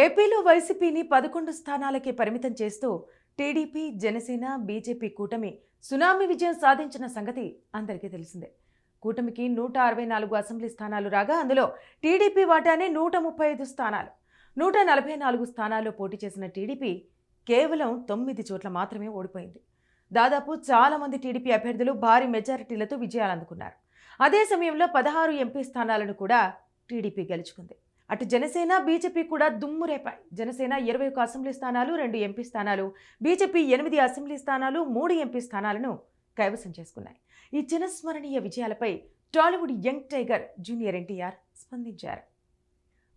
ఏపీలో వైసీపీని 11 స్థానాలకే పరిమితం చేస్తూ టీడీపీ, జనసేన, బీజేపీ కూటమి సునామీ విజయం సాధించిన సంగతి అందరికీ తెలిసిందే. కూటమికి 164 అసెంబ్లీ స్థానాలు రాగా అందులో టీడీపీ వాటానే 135 స్థానాలు. 144 స్థానాల్లో పోటీ చేసిన టీడీపీ కేవలం 9 చోట్ల మాత్రమే ఓడిపోయింది. దాదాపు చాలా మంది టీడీపీ అభ్యర్థులు భారీ మెజారిటీలతో విజయాలు అందుకున్నారు. అదే సమయంలో 16 ఎంపీ స్థానాలను కూడా టీడీపీ గెలుచుకుంది. అటు జనసేన, బీజేపీ కూడా దుమ్ము రేపాయి. జనసేన 21 అసెంబ్లీ స్థానాలు, 2 ఎంపీ స్థానాలు, బీజేపీ 8 అసెంబ్లీ స్థానాలు, 3 ఎంపీ స్థానాలను కైవసం చేసుకున్నాయి. ఈ చిరస్మరణీయ విజయాలపై Tollywood young tiger junior NTR స్పందించారు.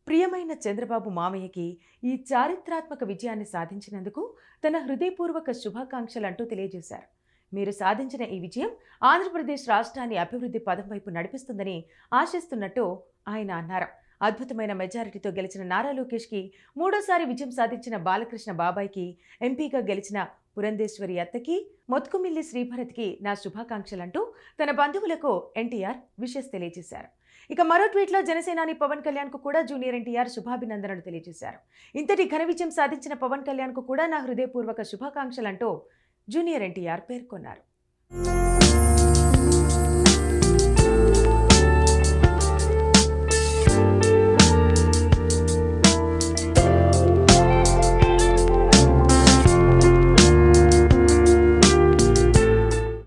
ప్రియమైన చంద్రబాబు మామయ్యకి ఈ చారిత్రాత్మక విజయాన్ని సాధించినందుకు తన హృదయపూర్వక శుభాకాంక్షలంటూ తెలియజేశారు. మీరు సాధించిన ఈ విజయం ఆంధ్రప్రదేశ్ రాష్ట్రాన్ని అభివృద్ధి పదం వైపు నడిపిస్తుందని ఆశిస్తున్నట్టు ఆయన అన్నారు. అద్భుతమైన మెజారిటీతో గెలిచిన నారా లోకేష్కి, మూడోసారి విజయం సాధించిన బాలకృష్ణ బాబాయ్కి, ఎంపీగా గెలిచిన పురంధేశ్వరి అత్తకి, మొత్కుమిల్లి శ్రీభరత్కి నా శుభాకాంక్షలంటూ తన బంధువులకు ఎన్టీఆర్ విషెస్ తెలియజేశారు. ఇక మరో ట్వీట్లో జనసేనాని పవన్ కళ్యాణ్కు కూడా జూనియర్ ఎన్టీఆర్ శుభాభినందనలు తెలియజేశారు. ఇంతటి ఘన విజయం సాధించిన పవన్ కళ్యాణ్కు కూడా నా హృదయపూర్వక శుభాకాంక్షలంటూ జూనియర్ ఎన్టీఆర్ పేర్కొన్నారు.